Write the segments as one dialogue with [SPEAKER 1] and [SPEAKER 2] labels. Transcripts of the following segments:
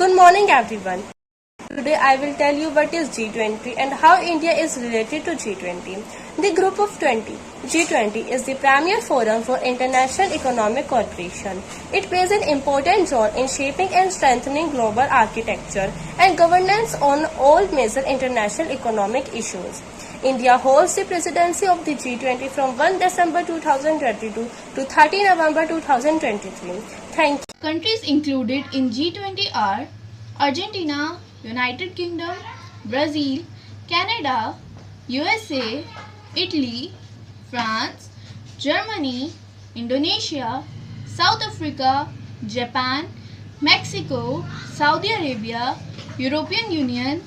[SPEAKER 1] Good morning everyone. Today I will tell you what is G20 and how India is related to G20. The Group of 20. G20 is the premier forum for international economic cooperation. It plays an important role in shaping and strengthening global architecture and governance on all major international economic issues. India holds the presidency of the G20 from 1 December 2022 to 30 November 2023. Thank you.
[SPEAKER 2] Countries included in G20 are Argentina, United Kingdom, Brazil, Canada, USA, Italy, France, Germany, Indonesia, South Africa, Japan, Mexico, Saudi Arabia, European Union,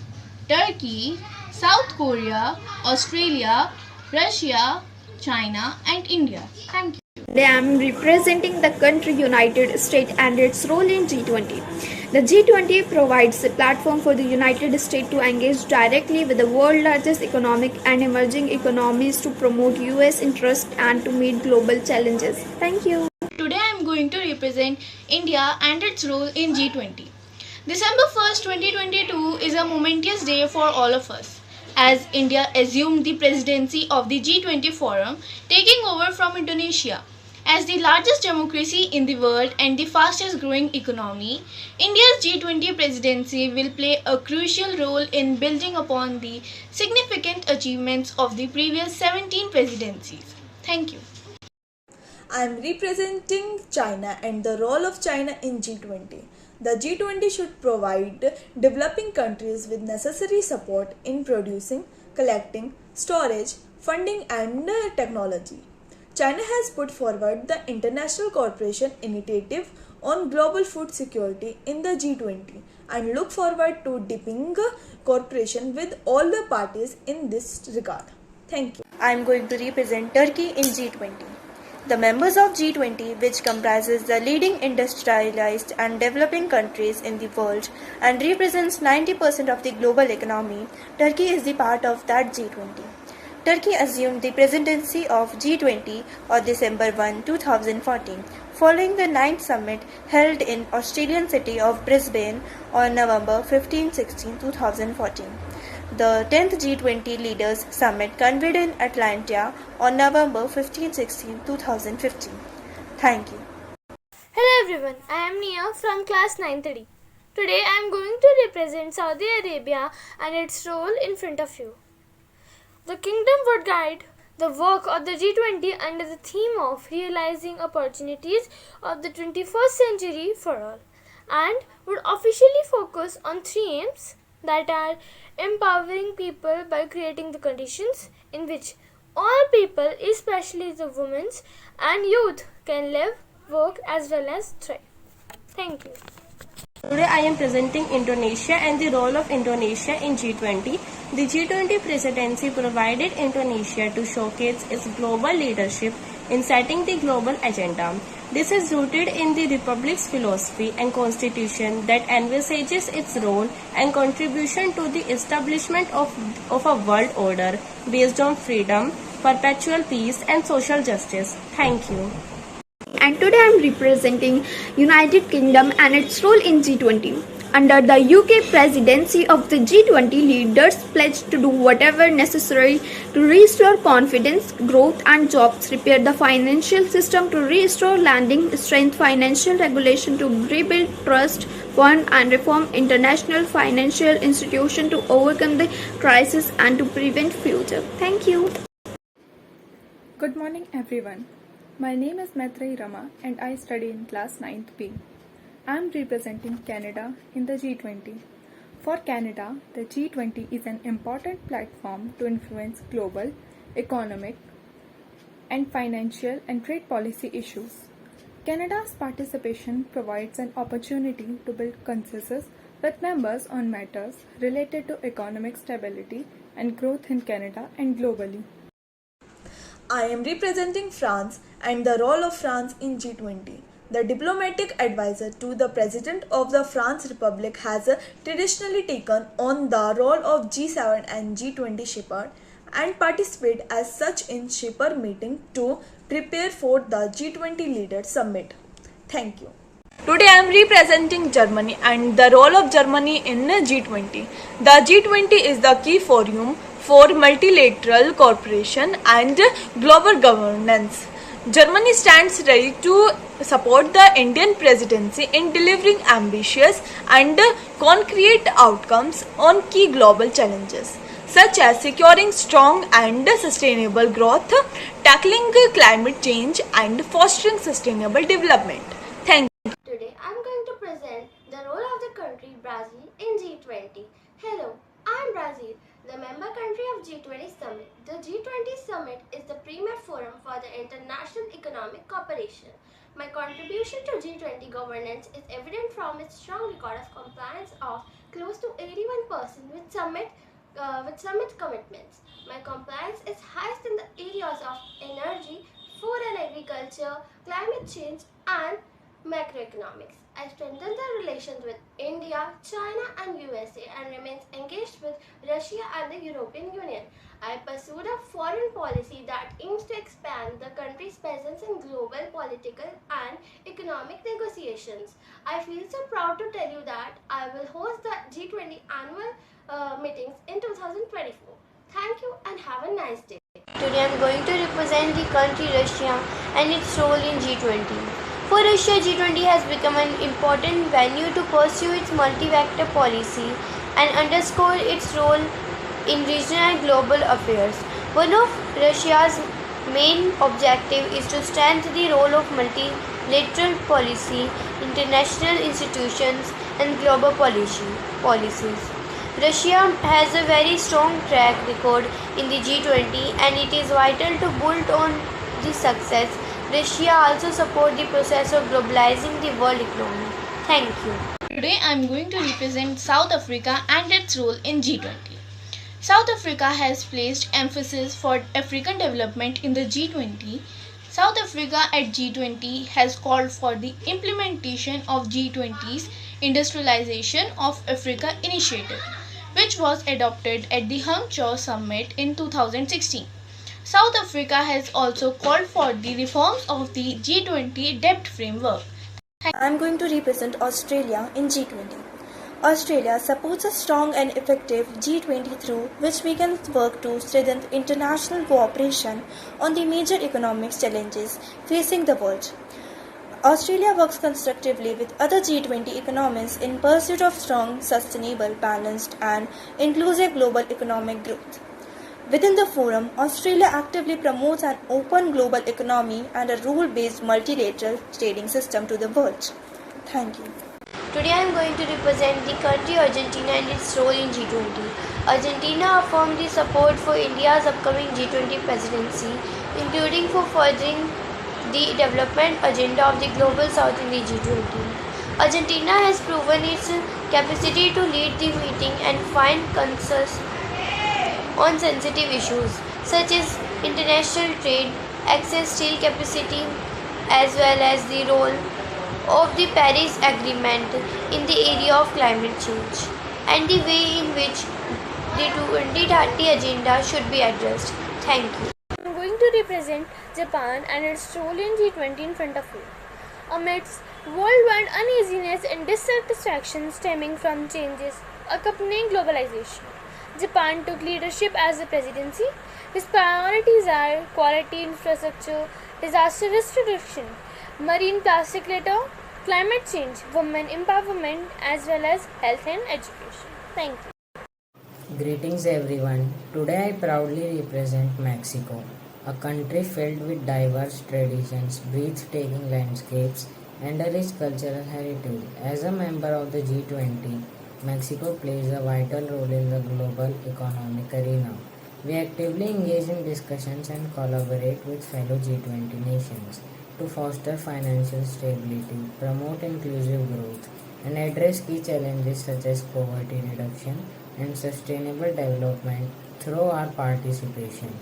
[SPEAKER 2] Turkey, South Korea, Australia, Russia, China and India. Thank you.
[SPEAKER 3] Today I am representing the country United States and its role in G20. The G20 provides a platform for the United States to engage directly with the world's largest economic and emerging economies to promote US interests and to meet global challenges. Thank you.
[SPEAKER 2] Today I am going to represent India and its role in G20. December 1st, 2022 is a momentous day for all of us, as India assumed the presidency of the G20 forum, taking over from Indonesia. As the largest democracy in the world and the fastest growing economy, India's G20 presidency will play a crucial role in building upon the significant achievements of the previous 17 presidencies. Thank you.
[SPEAKER 4] I am representing China and the role of China in G20. The G20 should provide developing countries with necessary support in producing, collecting, storage, funding and technology. China has put forward the International Cooperation Initiative on Global Food Security in the G20 and look forward to deepening cooperation with all the parties in this regard. Thank you.
[SPEAKER 5] I am going to represent Turkey in G20. The members of G20, which comprises the leading industrialized and developing countries in the world and represents 90% of the global economy, Turkey is the part of that G20. Turkey assumed the presidency of G20 on December 1, 2014, following the 9th summit held in Australian city of Brisbane on November 15-16, 2014. The 10th G20 Leaders Summit convened in Atlanta on November 15-16, 2015. Thank you.
[SPEAKER 6] Hello everyone, I am Nia from class 930. Today I am going to represent Saudi Arabia and its role in front of you. The kingdom would guide the work of the G20 under the theme of realizing opportunities of the 21st century for all, and would officially focus on three aims that are empowering people by creating the conditions in which all people, especially the women and youth, can live, work as well as thrive. Thank you.
[SPEAKER 1] Today I am presenting Indonesia and the role of Indonesia in G20. The G20 presidency provided Indonesia to showcase its global leadership in setting the global agenda. This is rooted in the Republic's philosophy and constitution that envisages its role and contribution to the establishment of a world order based on freedom, perpetual peace and social justice. Thank you.
[SPEAKER 3] And today I am representing United Kingdom and its role in G20. Under the UK presidency of the G20, leaders pledged to do whatever necessary to restore confidence, growth and jobs, repair the financial system to restore lending strength, financial regulation to rebuild trust, fund and reform international financial institutions to overcome the crisis and to prevent future. Thank you.
[SPEAKER 7] Good morning everyone. My name is Maitreyi Rama and I study in class 9th B. I am representing Canada in the G20. For Canada, the G20 is an important platform to influence global, economic, and financial and trade policy issues. Canada's participation provides an opportunity to build consensus with members on matters related to economic stability and growth in Canada and globally.
[SPEAKER 4] I am representing France and the role of France in G20. The diplomatic advisor to the President of the France Republic has traditionally taken on the role of G7 and G20 shepherd and participate as such in shepherd meeting to prepare for the G20 Leaders Summit. Thank you. Today I am representing Germany and the role of Germany in G20. The G20 is the key forum for multilateral cooperation and global governance. Germany stands ready to support the Indian presidency in delivering ambitious and concrete outcomes on key global challenges such as securing strong and sustainable growth, tackling climate change, and fostering sustainable development. Thank you.
[SPEAKER 8] Today I am going to present the role of the country Brazil in G20. Hello, I am Brazil, the member country of G20 Summit. The G20 Summit is the premier forum for the international economic cooperation. My contribution to G20 governance is evident from its strong record of compliance of close to 81% with summit commitments. My compliance is highest in the areas of energy, food and agriculture, climate change, and macroeconomics. I strengthen the relations with India, China, and USA and remains engaged with Russia and the European Union. I pursued a foreign policy that aims to expand the country's presence in global political and economic negotiations. I feel so proud to tell you that I will host the G20 annual meetings in 2024. Thank you and have a nice day.
[SPEAKER 9] Today I am going to represent the country Russia and its role in G20. For Russia, G20 has become an important venue to pursue its multi-factor policy and underscore its role in regional and global affairs. One of Russia's main objectives is to strengthen the role of multilateral policy, international institutions, and global policies. Russia has a very strong track record in the G20 and it is vital to build on the success. Russia also supports the process of globalizing the world economy. Thank you.
[SPEAKER 2] Today I am going to represent South Africa and its role in G20. South Africa has placed emphasis for African development in the G20. South Africa at G20 has called for the implementation of G20's Industrialization of Africa initiative, which was adopted at the Hangzhou Summit in 2016. South Africa has also called for the reforms of the G20 debt framework.
[SPEAKER 5] I am going to represent Australia in G20. Australia supports a strong and effective G20 through which we can work to strengthen international cooperation on the major economic challenges facing the world. Australia works constructively with other G20 economies in pursuit of strong, sustainable, balanced, and inclusive global economic growth. Within the forum, Australia actively promotes an open global economy and a rule-based multilateral trading system to the world. Thank you.
[SPEAKER 9] Today I am going to represent the country Argentina and its role in G20. Argentina affirmed the support for India's upcoming G20 presidency, including for furthering the development agenda of the Global South in the G20. Argentina has proven its capacity to lead the meeting and find consensus on sensitive issues such as international trade, excess steel capacity, as well as the role of the Paris Agreement in the area of climate change and the way in which the 2030 agenda should be addressed. Thank you.
[SPEAKER 6] I am going to represent Japan and its role in G20 in front of you. Amidst worldwide uneasiness and dissatisfaction stemming from changes accompanying globalization, Japan took leadership as the presidency. Its priorities are quality infrastructure, disaster risk reduction, marine plastic litter, climate change, women empowerment, as well as health and education. Thank you.
[SPEAKER 10] Greetings everyone. Today I proudly represent Mexico, a country filled with diverse traditions, breathtaking landscapes, and a rich cultural heritage. As a member of the G20, Mexico plays a vital role in the global economic arena. We actively engage in discussions and collaborate with fellow G20 nations to foster financial stability, promote inclusive growth, and address key challenges such as poverty reduction and sustainable development through our participation.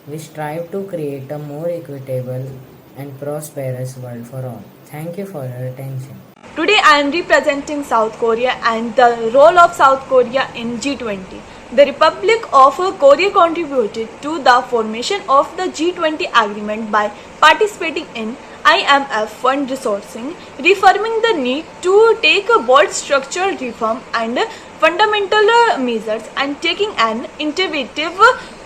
[SPEAKER 10] We strive to create a more equitable and prosperous world for all. Thank you for your attention.
[SPEAKER 4] Today I am representing South Korea and the role of South Korea in G20. The Republic of Korea contributed to the formation of the G20 agreement by participating in IMF fund resourcing, reaffirming the need to take a bold structural reform and fundamental measures and taking an initiative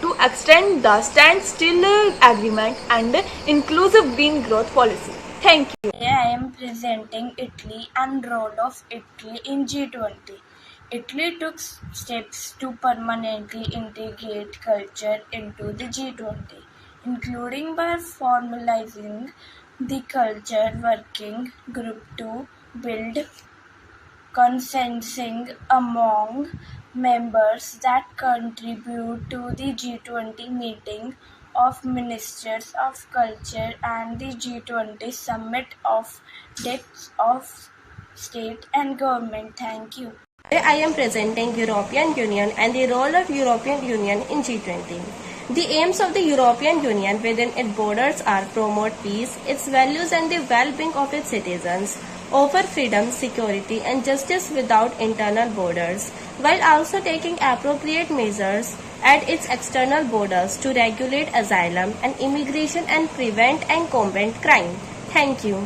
[SPEAKER 4] to extend the standstill agreement and inclusive green growth policy. Thank you.
[SPEAKER 11] Today I am presenting Italy and role of Italy in G20. Italy took steps to permanently integrate culture into the G20, including by formalizing the culture working group to build consensus among members that contribute to the G20 meeting of Ministers of Culture and the G20 Summit of Heads of State and Government. Thank you.
[SPEAKER 1] Today I am presenting European Union and the role of European Union in G20. The aims of the European Union within its borders are promote peace, its values and the well-being of its citizens, offer freedom, security and justice without internal borders, while also taking appropriate measures at its external borders to regulate asylum and immigration and prevent and combat crime. Thank you.